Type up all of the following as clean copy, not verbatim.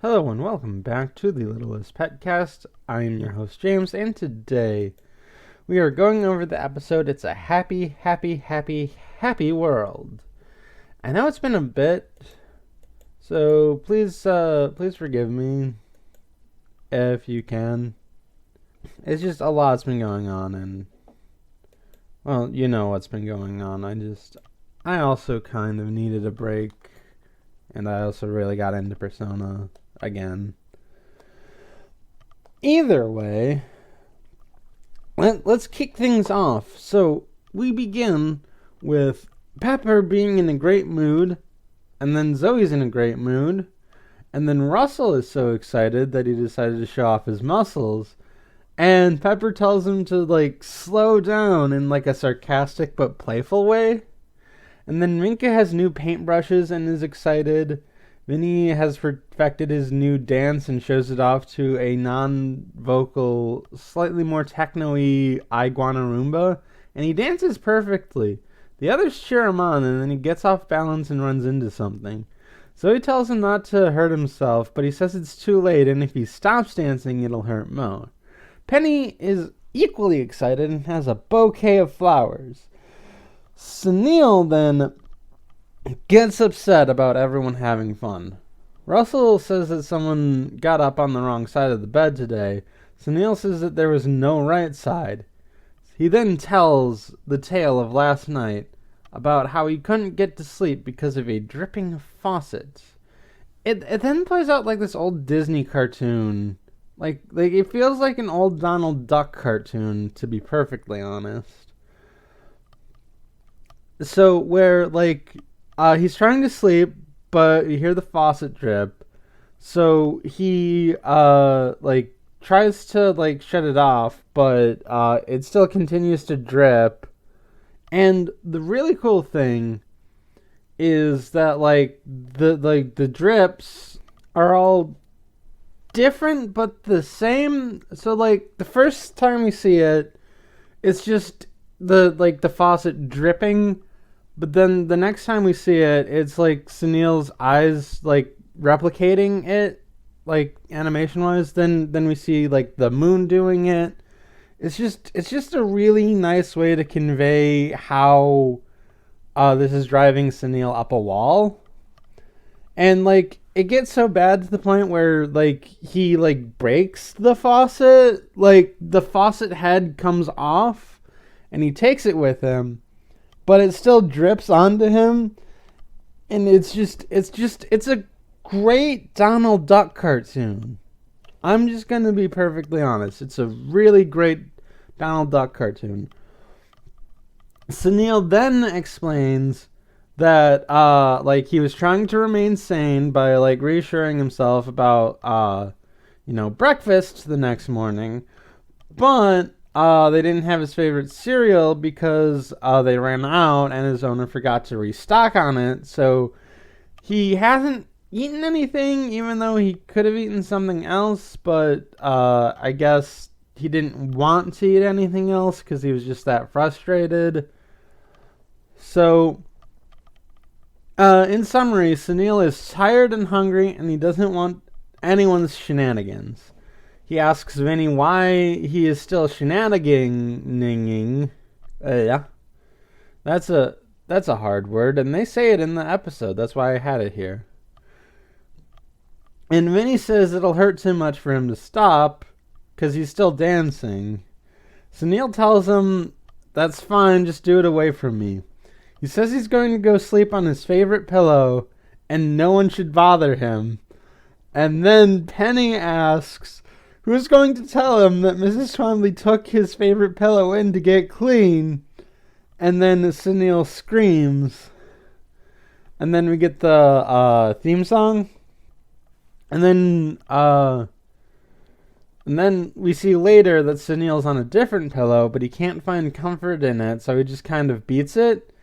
Hello and welcome back to the Littlest PetCast. I am your host James, and today we are going over the episode It's a Happy, Happy, Happy, Happy World. I know it's been a bit, so please forgive me if you can. It's just a lot's been going on, and well, you know what's been going on. I also kind of needed a break, and I also really got into Persona again. Either way, let's kick things off. So we begin with Pepper being in a great mood, and then Zoe's in a great mood, and then Russell is so excited that he decided to show off his muscles, and Pepper tells him to slow down in a sarcastic but playful way. And then Minka has new paintbrushes and is excited. Vinny has perfected his new dance and shows it off to a non-vocal, slightly more techno-y Iguana Roomba, and he dances perfectly. The others cheer him on, and then he gets off balance and runs into something. Zoe tells him not to hurt himself, but he says it's too late, and if he stops dancing, it'll hurt more. Penny is equally excited and has a bouquet of flowers. Sunil then gets upset about everyone having fun. Russell says that someone got up on the wrong side of the bed today. Sunil says that there was no right side. He then tells the tale of last night about how he couldn't get to sleep because of a dripping faucet. It then plays out like this old Disney cartoon. Like it feels like an old Donald Duck cartoon, to be perfectly honest. So where he's trying to sleep, but you hear the faucet drip. So he tries to shut it off, but it still continues to drip. And the really cool thing is that the drips are all different but the same. So the first time we see it, it's just the faucet dripping. But then the next time we see it, it's Sunil's eyes replicating it, animation wise. Then we see the moon doing it. It's just a really nice way to convey how this is driving Sunil up a wall. And it gets so bad to the point where he breaks the faucet. The faucet head comes off and he takes it with him, but it still drips onto him, and it's a great Donald Duck cartoon. I'm just gonna be perfectly honest. It's a really great Donald Duck cartoon. Sunil then explains that he was trying to remain sane by reassuring himself about breakfast the next morning, but they didn't have his favorite cereal because they ran out and his owner forgot to restock on it. So he hasn't eaten anything, even though he could have eaten something else. But I guess he didn't want to eat anything else because he was just that frustrated. So in summary, Sunil is tired and hungry, and he doesn't want anyone's shenanigans. He asks Vinny why he is still shenaniganing. Yeah, that's a hard word, and they say it in the episode. That's why I had it here. And Vinny says it'll hurt too much for him to stop because he's still dancing. Sunil tells him that's fine, just do it away from me. He says he's going to go sleep on his favorite pillow, and no one should bother him. And then Penny asks, who's going to tell him that Mrs. Twombly took his favorite pillow in to get clean? And then Sunil screams. And then we get the theme song. And then we see later that Sunil's on a different pillow, but he can't find comfort in it, so he just kind of beats it.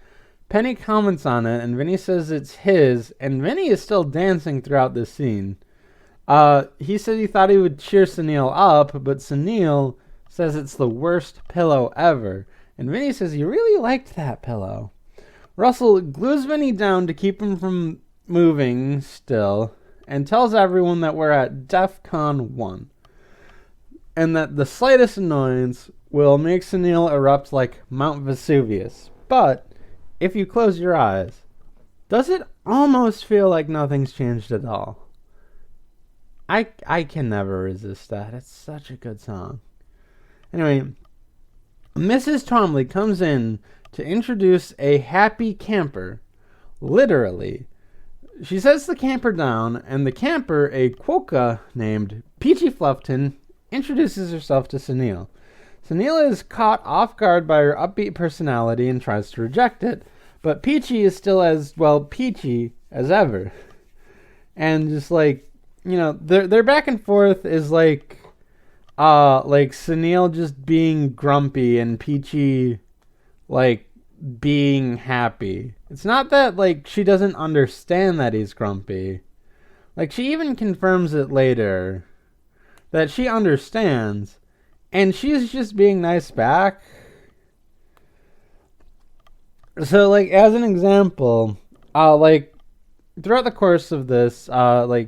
Penny comments on it, and Vinny says it's his, and Vinny is still dancing throughout this scene. He said he thought he would cheer Sunil up, but Sunil says it's the worst pillow ever. And Vinny says he really liked that pillow. Russell glues Vinny down to keep him from moving still. and tells everyone that we're at DEFCON 1. And that the slightest annoyance will make Sunil erupt like Mount Vesuvius. But if you close your eyes, does it almost feel like nothing's changed at all? I can never resist that. It's such a good song. Anyway, Mrs. Twombly comes in to introduce a happy camper. Literally. She sets the camper down, and the camper, a quokka named Peachy Fluffed-in, introduces herself to Sunil. Sunil is caught off guard by her upbeat personality and tries to reject it, but Peachy is still as, peachy as ever. And just their back and forth is like Sunil just being grumpy and Peachy being happy. It's not that she doesn't understand that he's grumpy. She even confirms it later that she understands, and she's just being nice back. So as an example, throughout the course of this,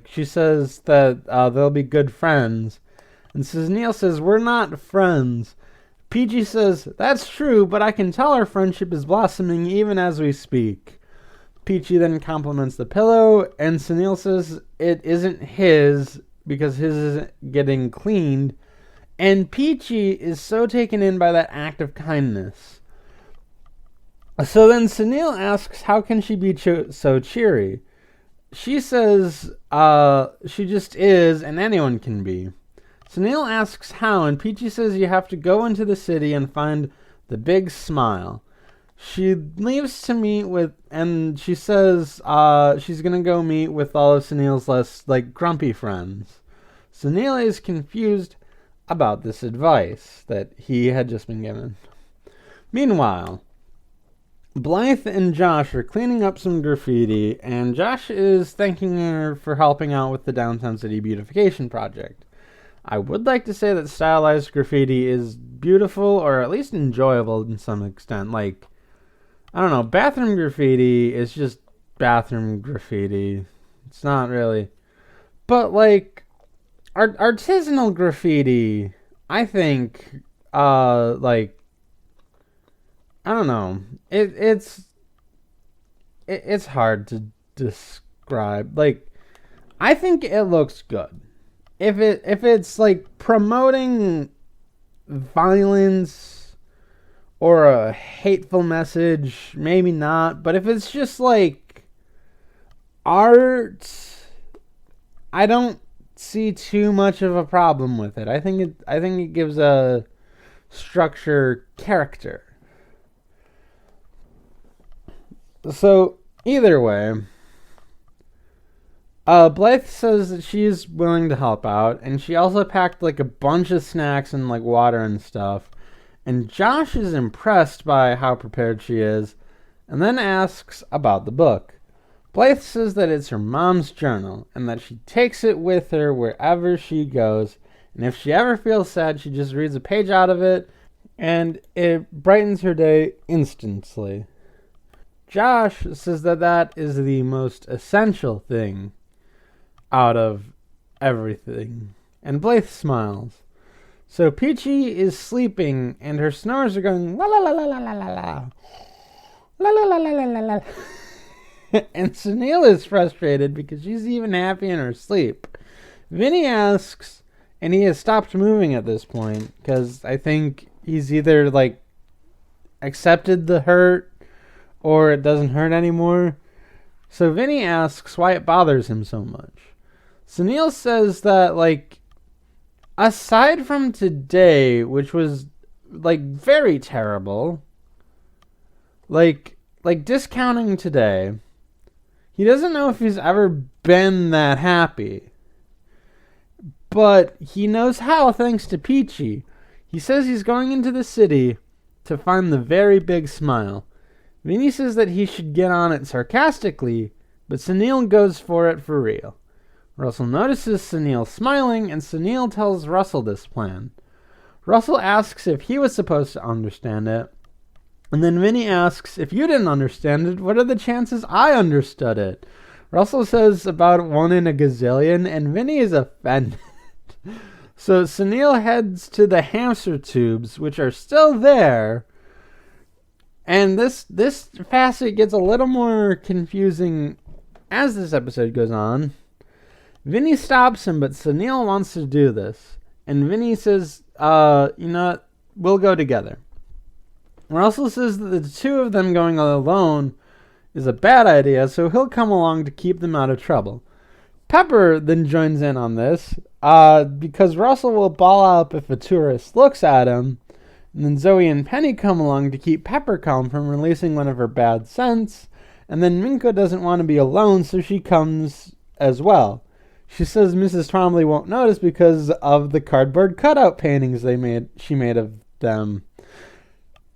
she says that they'll be good friends. And Sunil says, we're not friends. Peachy says, that's true, but I can tell our friendship is blossoming even as we speak. Peachy then compliments the pillow, and Sunil says it isn't his because his isn't getting cleaned. And Peachy is so taken in by that act of kindness. So then Sunil asks, how can she be so cheery? She says, she just is, and anyone can be. Sunil asks how, and Peachy says you have to go into the city and find the big smile. She leaves to meet with, and she says she's going to go meet with all of Sunil's less, grumpy friends. Sunil is confused about this advice that he had just been given. Meanwhile, Blythe and Josh are cleaning up some graffiti, and Josh is thanking her for helping out with the Downtown City Beautification Project. I would like to say that stylized graffiti is beautiful, or at least enjoyable to some extent. I don't know, bathroom graffiti is just bathroom graffiti. It's not really. But, artisanal graffiti, I think, I don't know. It's hard to describe. I think it looks good. If it's promoting violence or a hateful message, maybe not. But if it's just art, I don't see too much of a problem with it. I think it gives a structure character. So either way, Blythe says that she's willing to help out, and she also packed a bunch of snacks and water and stuff. And Josh is impressed by how prepared she is, and then asks about the book. Blythe says that it's her mom's journal, and that she takes it with her wherever she goes, and if she ever feels sad, she just reads a page out of it, and it brightens her day instantly. Josh says that is the most essential thing out of everything, and Blythe smiles. So Peachy is sleeping, and her snores are going la la la la la la la la la la la la la la. And Sunil is frustrated because she's even happy in her sleep. Vinny asks, and he has stopped moving at this point because I think he's either accepted the hurt or it doesn't hurt anymore. So Vinny asks why it bothers him so much. Sunil says that aside from today, which was very terrible, discounting today, he doesn't know if he's ever been that happy. But he knows how thanks to Peachy. He says he's going into the city to find the very big smile. Vinny says that he should get on it sarcastically, but Sunil goes for it for real. Russell notices Sunil smiling, and Sunil tells Russell this plan. Russell asks if he was supposed to understand it, and then Vinny asks, if you didn't understand it, what are the chances I understood it? Russell says about 1 in a gazillion, and Vinny is offended. So Sunil heads to the hamster tubes, which are still there. And this facet gets a little more confusing as this episode goes on. Vinny stops him, but Sunil wants to do this. And Vinny says, you know what? We'll go together. Russell says that the two of them going alone is a bad idea, so he'll come along to keep them out of trouble. Pepper then joins in on this, because Russell will ball up if a tourist looks at him. And then Zoe and Penny come along to keep Pepper calm from releasing one of her bad scents. And then Minka doesn't want to be alone, so she comes as well. She says Mrs. Twombly won't notice because of the cardboard cutout paintings she made of them.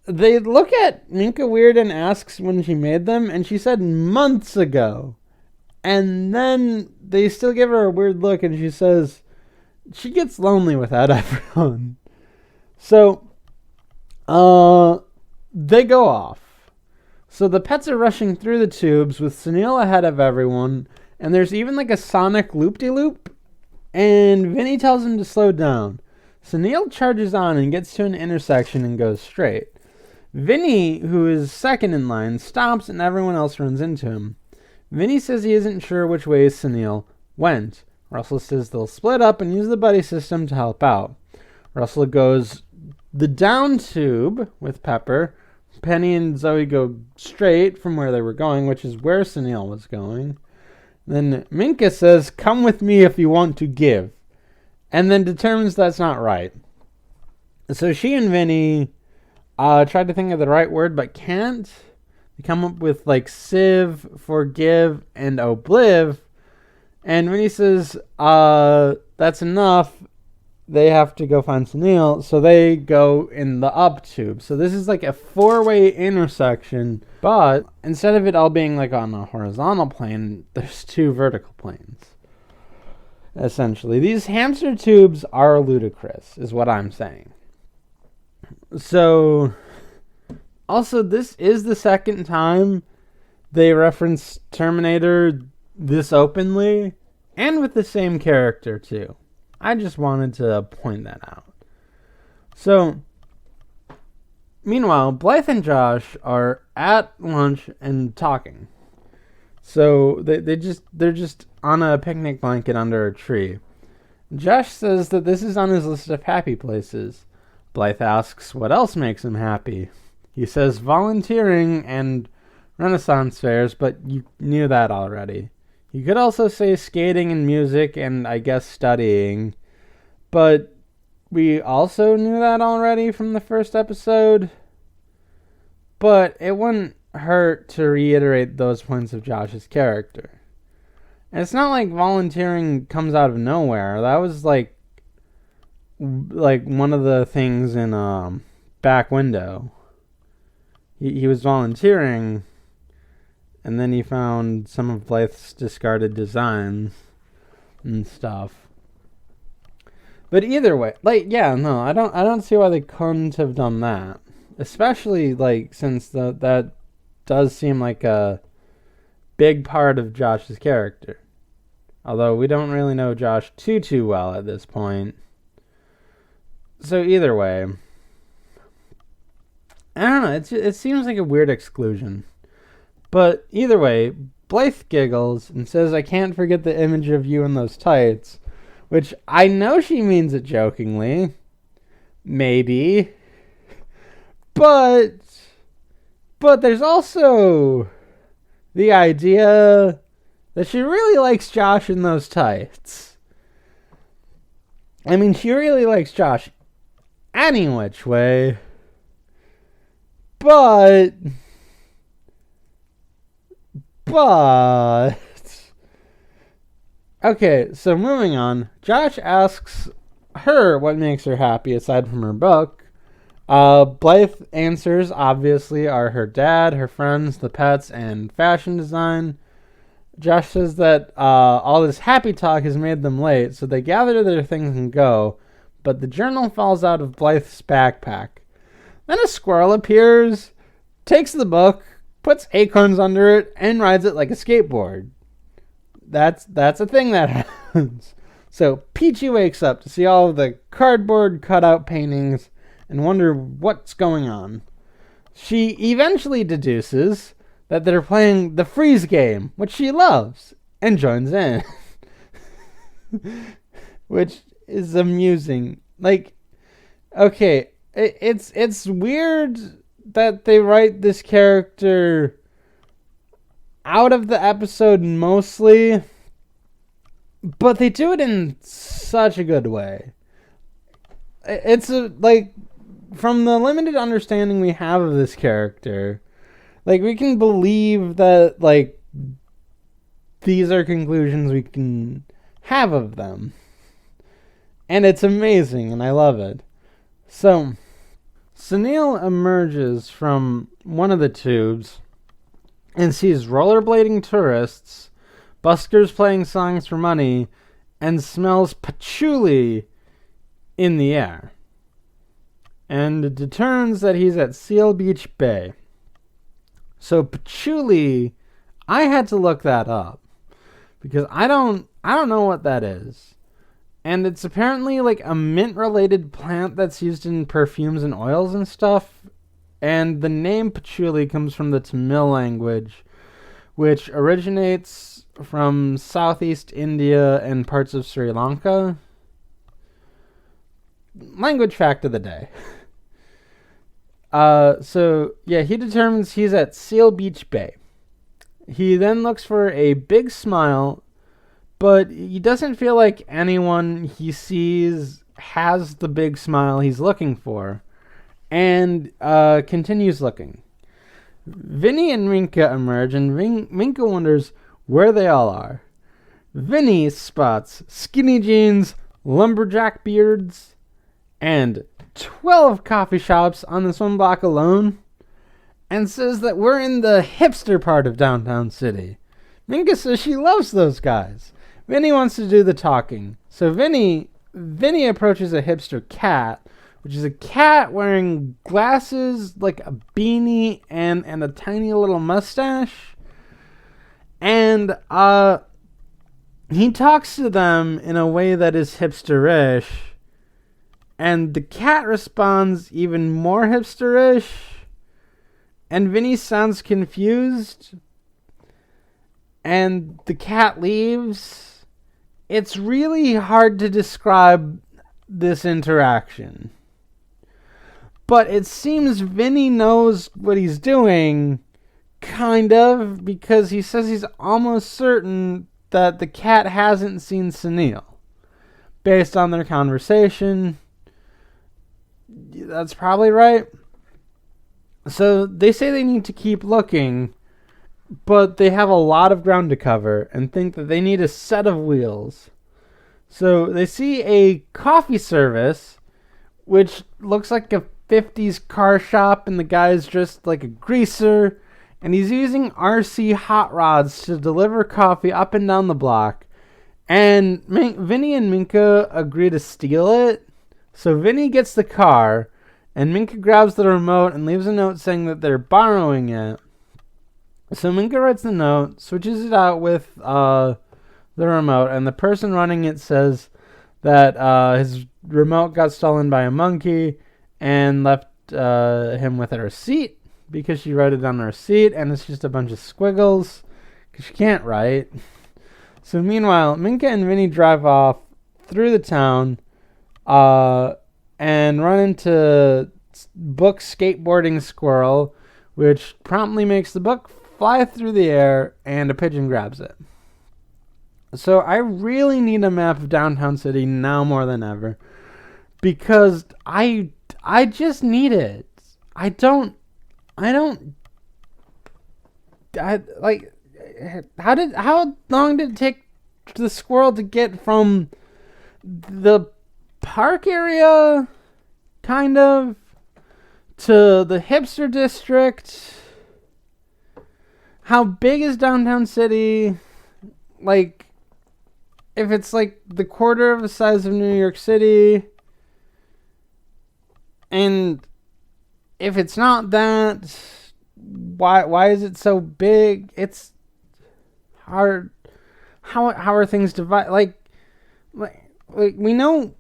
They look at Minka weird and asks when she made them, and she said months ago. And then they still give her a weird look, and she says she gets lonely without everyone. So, they go off. So the pets are rushing through the tubes with Sunil ahead of everyone, and there's even like a sonic loop-de-loop, and Vinny tells him to slow down. Sunil charges on and gets to an intersection and goes straight. Vinny, who is second in line, stops and everyone else runs into him. Vinny says he isn't sure which way Sunil went. Russell says they'll split up and use the buddy system to help out. Russell goes the down tube with Pepper. Penny and Zoe go straight from where they were going, which is where Sunil was going. Then Minka says, "Come with me if you want to give," and then determines that's not right. So she and Vinny try to think of the right word, but can't. They come up with like sieve, forgive, and obliv. And Vinny says, that's enough. They have to go find Sunil, so they go in the up tube. So this is like a 4-way intersection, but instead of it all being like on a horizontal plane, there's 2 vertical planes. Essentially, these hamster tubes are ludicrous, is what I'm saying. So, also, this is the second time they reference Terminator this openly, and with the same character, too. I just wanted to point that out. So, meanwhile, Blythe and Josh are at lunch and talking. So, they're just on a picnic blanket under a tree. Josh says that this is on his list of happy places. Blythe asks what else makes him happy. He says volunteering and Renaissance fairs, but you knew that already. You could also say skating and music and, I guess, studying. But we also knew that already from the first episode. But it wouldn't hurt to reiterate those points of Josh's character. And it's not like volunteering comes out of nowhere. That was like one of the things in Back Window. He was volunteering, and then he found some of Blythe's discarded designs and stuff. But either way, I don't see why they couldn't have done that. Especially since that does seem like a big part of Josh's character. Although we don't really know Josh too well at this point. So either way, I don't know, it seems like a weird exclusion. But either way, Blythe giggles and says, "I can't forget the image of you in those tights," which I know she means it jokingly. Maybe. But there's also the idea that she really likes Josh in those tights. I mean, she really likes Josh any which way. But okay, so moving on. Josh asks her what makes her happy aside from her book. Blythe answers, obviously, are her dad, her friends, the pets, and fashion design. Josh says that all this happy talk has made them late, so they gather their things and go, but the journal falls out of Blythe's backpack. Then a squirrel appears, takes the book, puts acorns under it, and rides it like a skateboard. That's a thing that happens. So Peachy wakes up to see all of the cardboard cutout paintings and wonder what's going on. She eventually deduces that they're playing the freeze game, which she loves, and joins in. Which is amusing. Like, okay, it's weird that they write this character out of the episode mostly, but they do it in such a good way. It's from the limited understanding we have of this character, like, we can believe that, like, these are conclusions we can have of them. And it's amazing, and I love it. So, Sunil emerges from one of the tubes and sees rollerblading tourists, buskers playing songs for money, and smells patchouli in the air. And determines that he's at Seal Beach Bay. So patchouli, I had to look that up because I don't know what that is. And it's apparently like a mint-related plant that's used in perfumes and oils and stuff. And the name patchouli comes from the Tamil language, which originates from southeast India and parts of Sri Lanka. Language fact of the day. So he determines he's at Seal Beach Bay. He then looks for a big smile, but he doesn't feel like anyone he sees has the big smile he's looking for, and continues looking. Vinny and Minka emerge, and Minka wonders where they all are. Vinny spots skinny jeans, lumberjack beards, and 12 coffee shops on this one block alone, and says that we're in the hipster part of downtown city. Minka says she loves those guys. Vinny wants to do the talking. So Vinny approaches a hipster cat, which is a cat wearing glasses, like a beanie, and a tiny little mustache. And he talks to them in a way that is hipsterish. And the cat responds even more hipsterish. And Vinny sounds confused. And the cat leaves. It's really hard to describe this interaction. But it seems Vinny knows what he's doing, kind of, because he says he's almost certain that the cat hasn't seen Sunil. Based on their conversation, that's probably right. So they say they need to keep looking, but they have a lot of ground to cover and think that they need a set of wheels. So they see a coffee service, which looks like a 50s car shop, and the guy's dressed like a greaser, and he's using RC hot rods to deliver coffee up and down the block. And Vinny and Minka agree to steal it. So Vinny gets the car, and Minka grabs the remote and leaves a note saying that they're borrowing it. So Minka writes the note, switches it out with the remote, and the person running it says that his remote got stolen by a monkey and left him with a receipt because she wrote it on a receipt, and it's just a bunch of squiggles because she can't write. So meanwhile, Minka and Vinny drive off through the town and run into Book skateboarding squirrel, which promptly makes the book fly through the air, and a pigeon grabs it. So I really need a map of downtown city now more than ever, because I just need it. How long did it take the squirrel to get from the park area, kind of, to the hipster district? How big is downtown city? Like, if it's like the quarter of the size of New York City, and if it's not that, why is it so big? It's hard how are things divided? Like we know.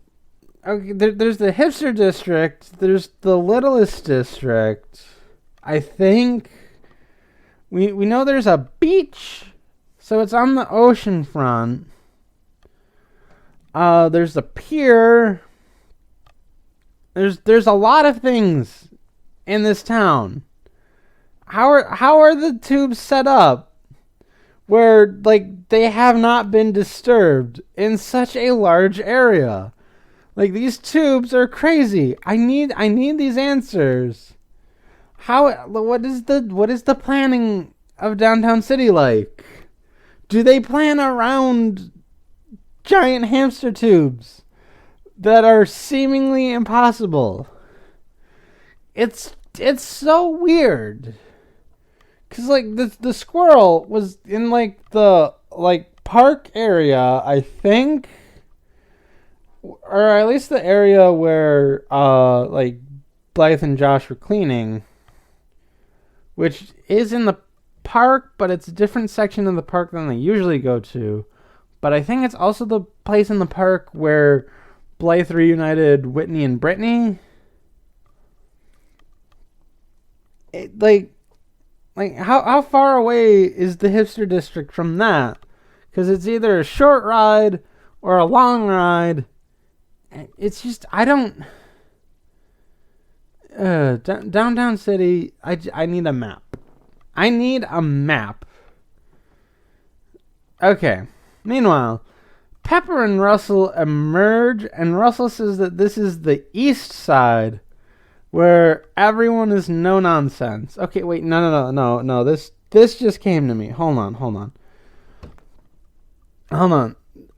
Okay, there's the hipster district. There's the littlest district. I think we know there's a beach, so it's on the ocean front. There's a pier. There's a lot of things in this town. How are the tubes set up where like they have not been disturbed in such a large area? Like, these tubes are crazy. I need these answers. What is the planning of downtown city like? Do they plan around giant hamster tubes that are seemingly impossible? It's so weird. Cause like the squirrel was in like the park area, I think. Or at least the area where like Blythe and Josh were cleaning, which is in the park, but it's a different section of the park than they usually go to. But I think it's also the place in the park where Blythe reunited Whitney and Brittany. Like how far away is the hipster district from that? Because it's either a short ride or a long ride. It's just, I don't... downtown city, I need a map. I need a map. Okay. Meanwhile, Pepper and Russell emerge, and Russell says that this is the east side, where everyone is no nonsense. Okay, wait, no. This just came to me. Hold on.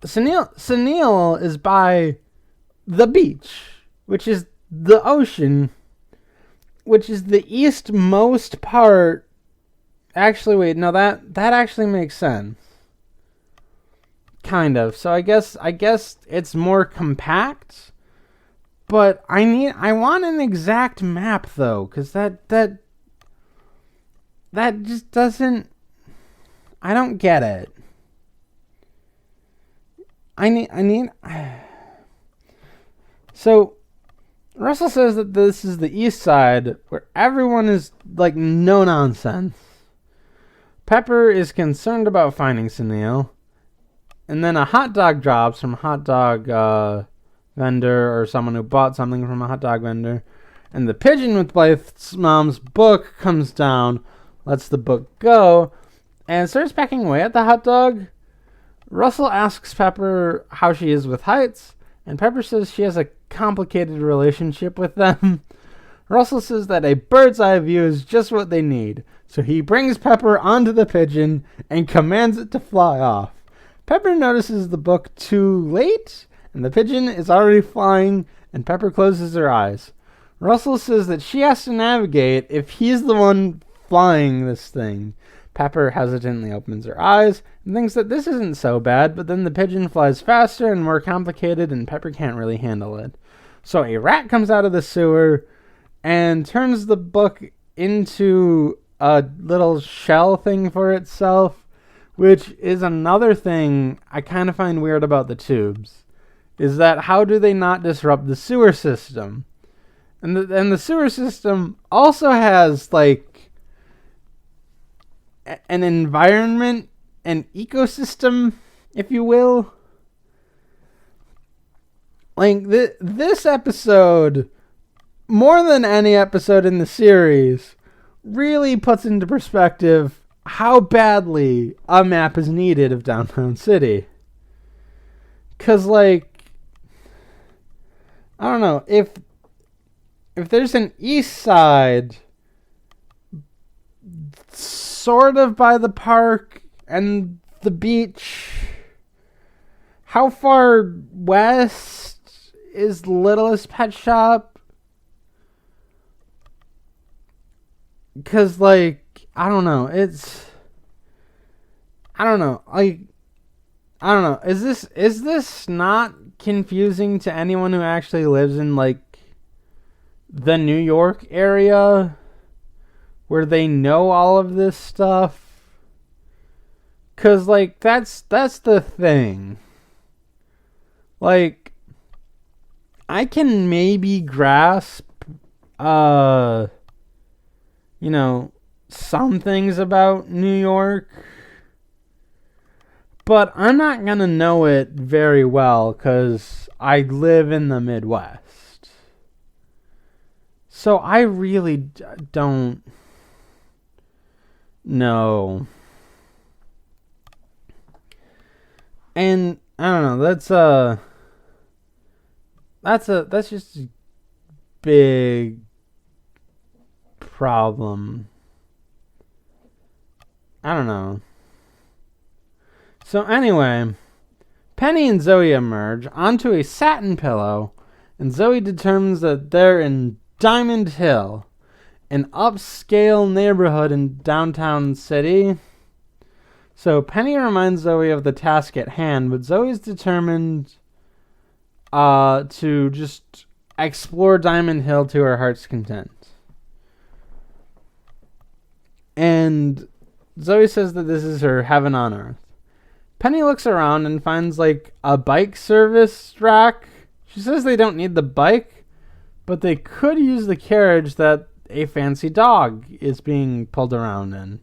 Sunil is by the beach, which is the ocean, which is the eastmost part. Actually, wait, no, that actually makes sense. Kind of. So I guess it's more compact, but I want an exact map though, cuz that just doesn't, I don't get it. I need So, Russell says that this is the east side, where everyone is, like, no nonsense. Pepper is concerned about finding Sunil, and then a hot dog drops from a hot dog vendor, or someone who bought something from a hot dog vendor, and the pigeon with Blythe's mom's book comes down, lets the book go, and starts pecking away at the hot dog. Russell asks Pepper how she is with heights, and Pepper says she has a complicated relationship with them. Russell says that a bird's eye view is just what they need, so he brings Pepper onto the pigeon and commands it to fly off. Pepper notices the book too late, and the pigeon is already flying, and Pepper closes her eyes. Russell says that she has to navigate if he's the one flying this thing. Pepper hesitantly opens her eyes and thinks that this isn't so bad, but then the pigeon flies faster and more complicated, and Pepper can't really handle it. So a rat comes out of the sewer and turns the book into a little shell thing for itself, which is another thing I kind of find weird about the tubes, is that how do they not disrupt the sewer system? And the sewer system also has, like, an environment, an ecosystem, if you will. Like, this episode, more than any episode in the series, really puts into perspective how badly a map is needed of downtown city. Because, like, I don't know, if there's an east side sort of by the park and the beach, how far west is Littlest Pet Shop? Because, like, I don't know, is this not confusing to anyone who actually lives in, like, the New York area, where they know all of this stuff? 'Cause, like, that's the thing. Like, I can maybe grasp, some things about New York, but I'm not gonna know it very well because I live in the Midwest. So I really don't know. And I don't know, that's just a big problem. I don't know. So anyway, Penny and Zoe emerge onto a satin pillow, and Zoe determines that they're in Diamond Hill, an upscale neighborhood in downtown city. So Penny reminds Zoe of the task at hand, but Zoe's determined to just explore Diamond Hill to her heart's content. And Zoe says that this is her heaven on earth. Penny looks around and finds like a bike service rack. She says they don't need the bike, but they could use the carriage that a fancy dog is being pulled around in.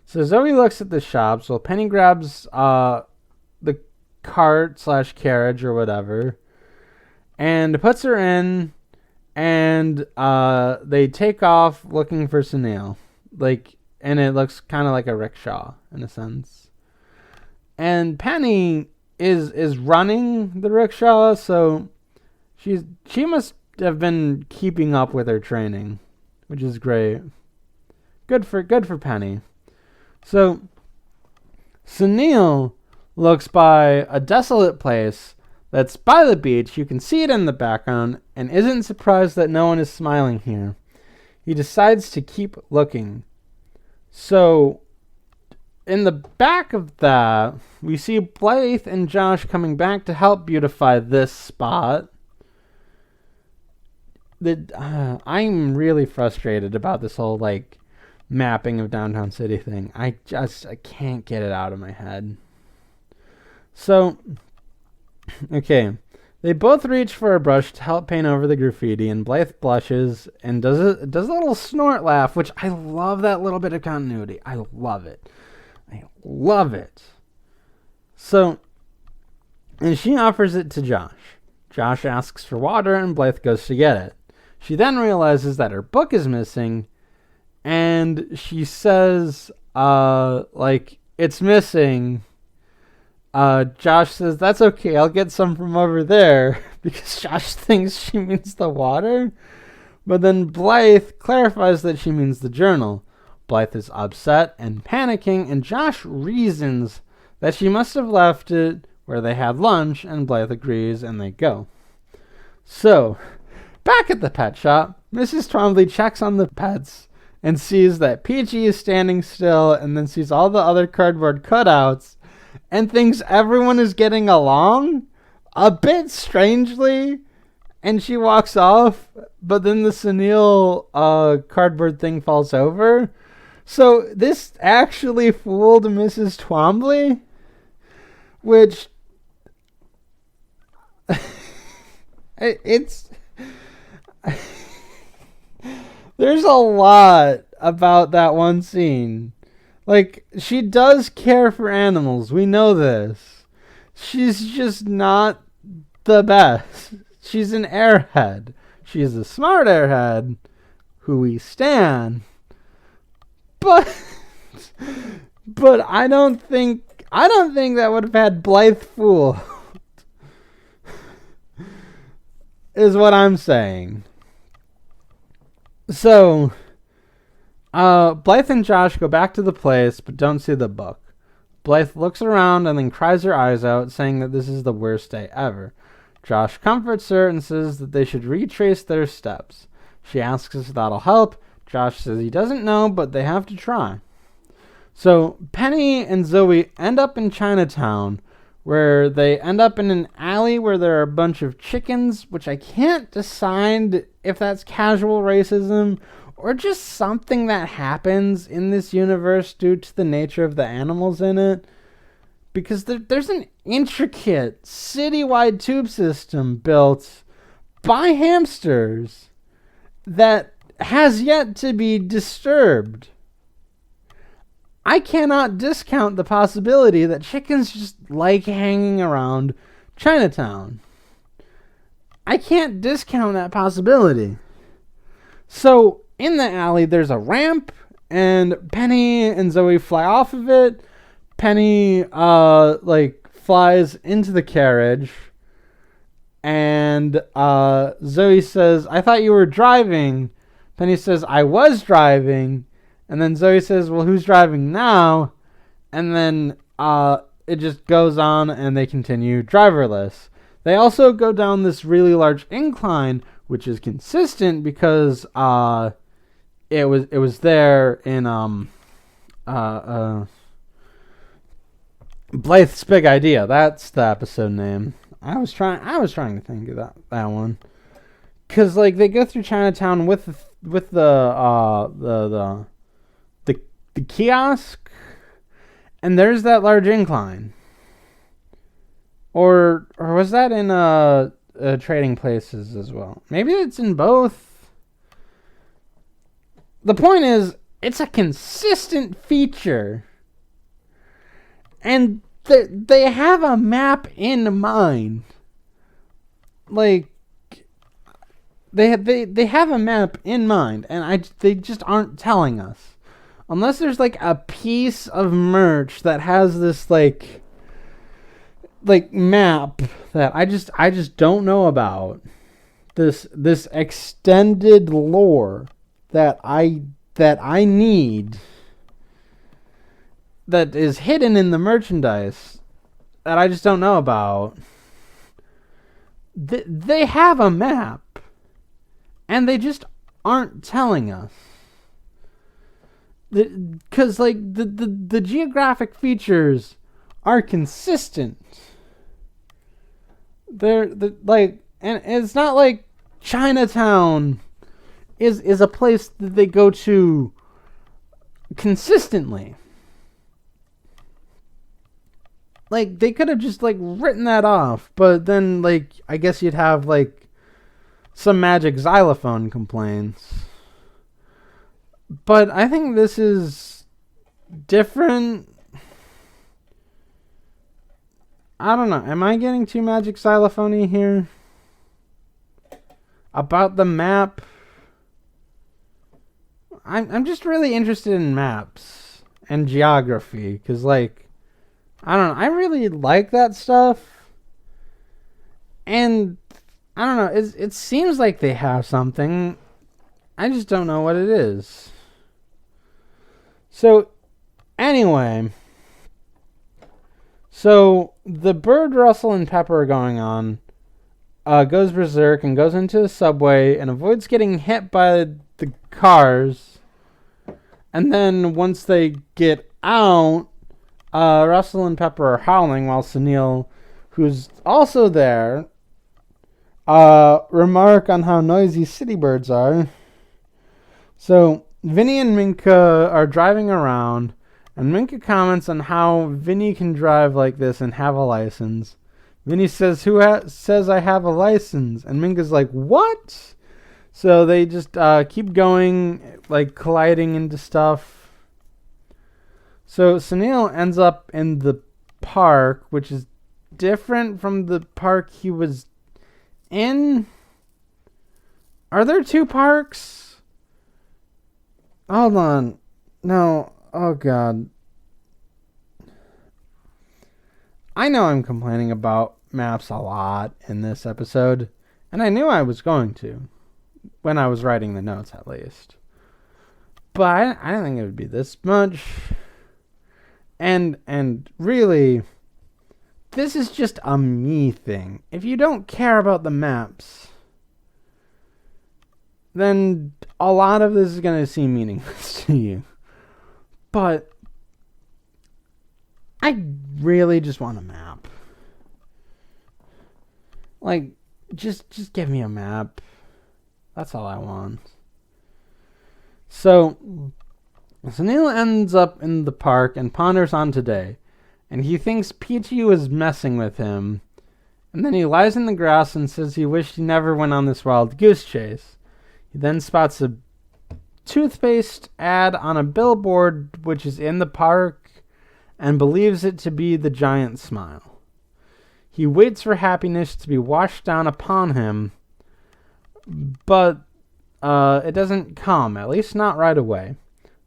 So Zoe looks at the shops while Penny grabs the cart/carriage or whatever and puts her in, and they take off looking for Sunil. And it looks kind of like a rickshaw in a sense. And Penny is running the rickshaw, so she must have been keeping up with her training, which is great. Good for Penny. So Sunil looks by a desolate place that's by the beach. You can see it in the background, and isn't surprised that no one is smiling here. He decides to keep looking. So in the back of that, we see Blythe and Josh coming back to help beautify this spot. I'm really frustrated about this whole mapping of downtown city thing. I can't get it out of my head. So, okay, they both reach for a brush to help paint over the graffiti, and Blythe blushes and does a little snort laugh, which I love. That little bit of continuity. I love it. So, and she offers it to Josh. Josh asks for water, and Blythe goes to get it. She then realizes that her book is missing, and she says, it's missing. Josh says, that's okay, I'll get some from over there, because Josh thinks she means the water. But then Blythe clarifies that she means the journal. Blythe is upset and panicking, and Josh reasons that she must have left it where they had lunch, and Blythe agrees, and they go. So, back at the pet shop, Mrs. Twombly checks on the pets and sees that Peachy is standing still, and then sees all the other cardboard cutouts and thinks everyone is getting along a bit strangely, and she walks off, but then the Sunil cardboard thing falls over. So this actually fooled Mrs. Twombly, which it's there's a lot about that one scene. She does care for animals. We know this. She's just not the best. She's an airhead. She's a smart airhead who we stan. But I don't think that would have had Blythe fooled. Is what I'm saying. So, Blythe and Josh go back to the place, but don't see the book. Blythe looks around and then cries her eyes out, saying that this is the worst day ever. Josh comforts her and says that they should retrace their steps. She asks if that'll help. Josh says he doesn't know, but they have to try. So Penny and Zoe end up in Chinatown, where they end up in an alley where there are a bunch of chickens, which I can't decide if that's casual racism or just something that happens in this universe due to the nature of the animals in it. because there's an intricate citywide tube system built by hamsters that has yet to be disturbed. I cannot discount the possibility that chickens just like hanging around Chinatown. I can't discount that possibility. So, in the alley, there's a ramp, and Penny and Zoe fly off of it. Penny, flies into the carriage, and Zoe says, I thought you were driving. Penny says, I was driving. And then Zoe says, well, who's driving now? And then it just goes on, and they continue driverless. They also go down this really large incline, which is consistent because it was there in Blythe's Big Idea. That's the episode name. I was trying to think of that one, because they go through Chinatown with the kiosk, and there's that large incline. Or was that in Trading Places as well? Maybe it's in both. The point is, it's a consistent feature. And they have a map in mind. They have a map in mind, and they just aren't telling us. Unless there's a piece of merch that has this map that I just don't know about. This extended lore that I need, that is hidden in the merchandise that I just don't know about. They have a map, and they just aren't telling us. Because the geographic features are consistent. And it's not like Chinatown is a place that they go to consistently. They could have just written that off, but then I guess you'd have some magic xylophone complaints. But I think this is different. I don't know. Am I getting too magic xylophone-y here? About the map? I'm just really interested in maps and geography, because I don't know, I really like that stuff. And I don't know, it seems like they have something. I just don't know what it is. So, anyway. So, the bird Russell and Pepper are going on. Goes berserk and goes into the subway and avoids getting hit by the cars. And then once they get out, Russell and Pepper are howling while Sunil, who's also there, remark on how noisy city birds are. So Vinny and Minka are driving around, and Minka comments on how Vinny can drive like this and have a license. Vinny says, "Who says I have a license?" And Minka's like, "What?" So they just keep going, colliding into stuff. So Sunil ends up in the park, which is different from the park he was in. Are there two parks? Hold on. No. Oh, God. I know I'm complaining about maps a lot in this episode, and I knew I was going to, when I was writing the notes at least. But I didn't think it would be this much. And really, this is just a me thing. If you don't care about the maps, then a lot of this is going to seem meaningless to you. But I really just want a map. Just give me a map. That's all I want. So Sunil ends up in the park and ponders on today. and he thinks Peachy was messing with him. And then he lies in the grass and says he wished he never went on this wild goose chase. He then spots a toothpaste ad on a billboard which is in the park and believes it to be the giant smile. He waits for happiness to be washed down upon him, but it doesn't come, at least not right away.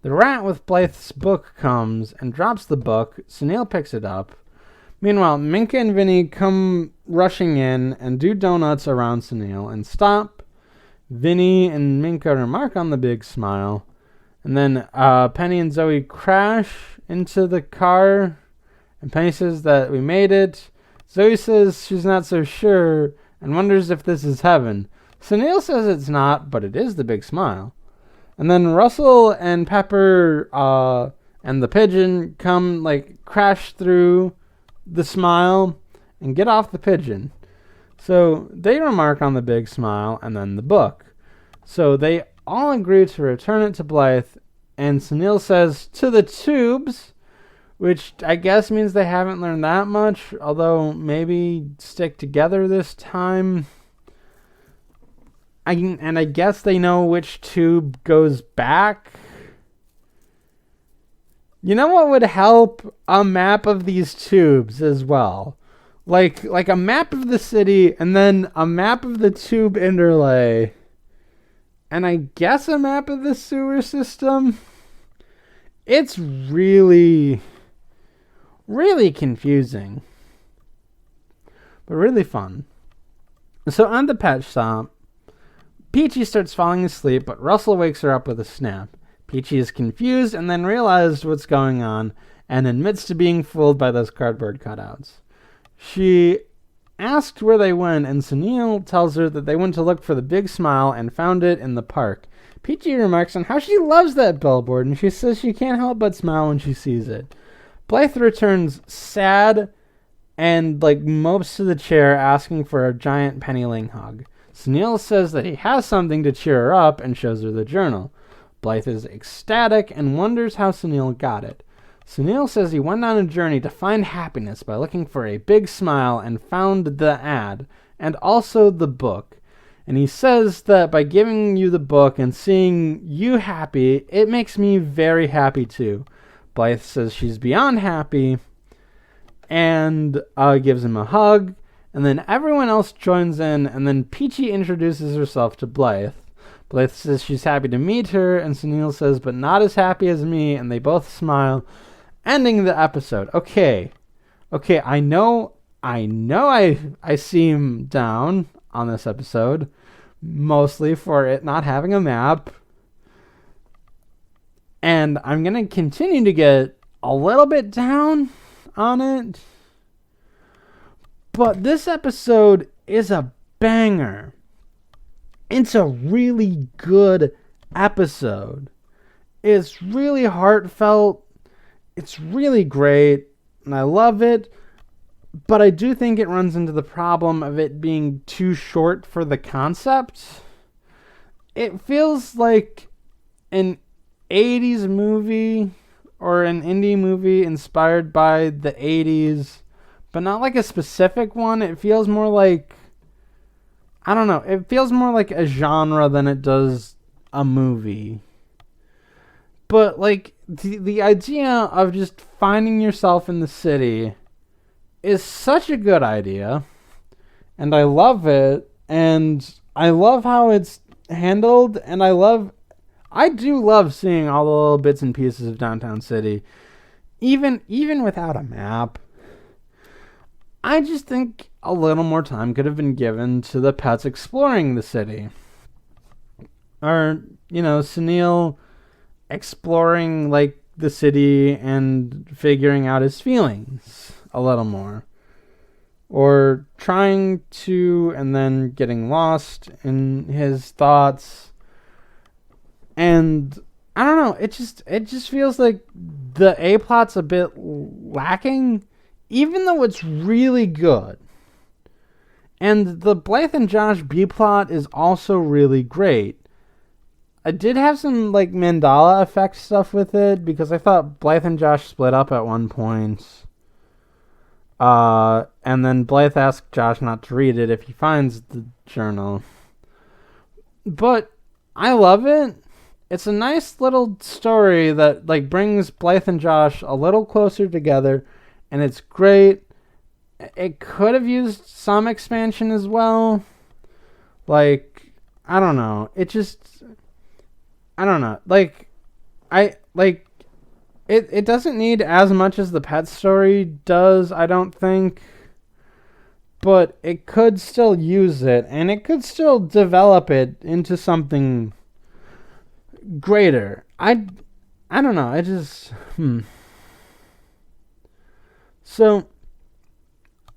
The rat with Blythe's book comes and drops the book. Sunil picks it up. Meanwhile, Minka and Vinny come rushing in and do donuts around Sunil and stop. Vinny and Minka remark on the big smile. And then Penny and Zoe crash into the car. And Penny says that we made it. Zoe says she's not so sure and wonders if this is heaven. Sunil says it's not, but it is the big smile. And then Russell and Pepper and the pigeon come, crash through the smile and get off the pigeon. So they remark on the big smile and then the book. So they all agree to return it to Blythe, and Sunil says, to the tubes, which I guess means they haven't learned that much, although maybe stick together this time. I guess they know which tube goes back. You know what would help? A map of these tubes as well. Like a map of the city and then a map of the tube interlay. And I guess a map of the sewer system. It's really, really confusing. But really fun. So on the pet shop, Peachy starts falling asleep, but Russell wakes her up with a snap. Peachy is confused and then realizes what's going on and admits to being fooled by those cardboard cutouts. She asked where they went, and Sunil tells her that they went to look for the big smile and found it in the park. Peachy remarks on how she loves that billboard, and she says she can't help but smile when she sees it. Blythe returns sad and mopes to the chair, asking for a giant Penny Lane hug. Sunil says that he has something to cheer her up and shows her the journal. Blythe is ecstatic and wonders how Sunil got it. Sunil says he went on a journey to find happiness by looking for a big smile and found the ad, and also the book. And he says that by giving you the book and seeing you happy, it makes me very happy too. Blythe says she's beyond happy and gives him a hug. And then everyone else joins in, and then Peachy introduces herself to Blythe. Blythe says she's happy to meet her, and Sunil says, but not as happy as me, and they both smile, ending the episode. Okay, I know I seem down on this episode, mostly for it not having a map, and I'm going to continue to get a little bit down on it. But this episode is a banger. It's a really good episode. It's really heartfelt. It's really great. And I love it. But I do think it runs into the problem of it being too short for the concept. It feels like an 80s movie or an indie movie inspired by the 80s. But not like a specific one. It feels more like, I don't know. It feels more like a genre than it does a movie. But the idea of just finding yourself in the city is such a good idea. And I love it. And I love how it's handled. And I do love seeing all the little bits and pieces of downtown city. Even without a map. I just think a little more time could have been given to the pets exploring the city. Or, Sunil exploring, the city and figuring out his feelings a little more. Or trying to and then getting lost in his thoughts. And, I don't know, it just feels like the A-plot's a bit lacking. Even though it's really good. And the Blythe and Josh B-plot is also really great. I did have some Mandela effect stuff with it, because I thought Blythe and Josh split up at one point. And then Blythe asks Josh not to read it if he finds the journal. But I love it. It's a nice little story that like brings Blythe and Josh a little closer together, and it's great. It could have used some expansion as well. Like, I don't know. It doesn't need as much as the pet story does, I don't think. But it could still use it, and it could still develop it into something greater. I don't know. I just So,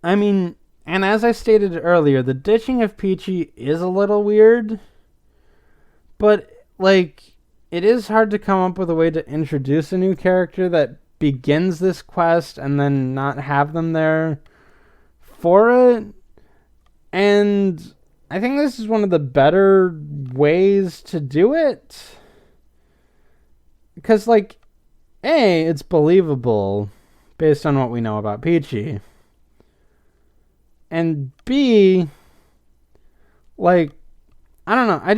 I mean, and as I stated earlier, the ditching of Peachy is a little weird, but like it is hard to come up with a way to introduce a new character that begins this quest and then not have them there for it. And I think this is one of the better ways to do it. Because, like, A, it's believable based on what we know about Peachy. And B, like, I don't know. I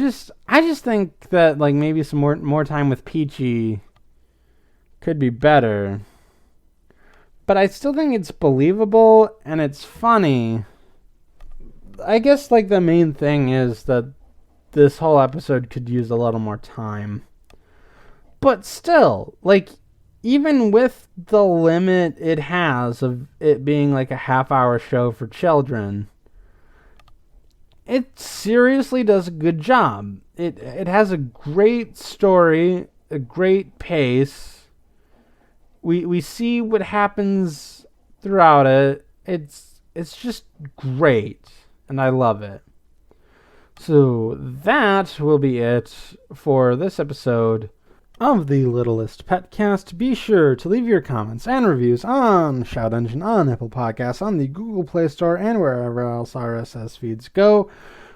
just think that like maybe some more time with Peachy could be better. But I still think it's believable and it's funny. I guess like the main thing is that this whole episode could use a little more time. But still, like even with the limit it has of it being like a half-hour show for children, it seriously does a good job. It has a great story, a great pace. We see what happens throughout it. It's just great, and I love it. So that will be it for this episode of the Littlest PetCast. Be sure to leave your comments and reviews on Shout Engine, on Apple Podcasts, on the Google Play Store, and wherever else RSS feeds go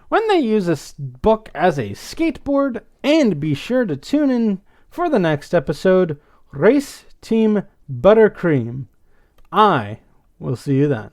when they use a book as a skateboard. And be sure to tune in for the next episode, Race Team Buttercream. I will see you then.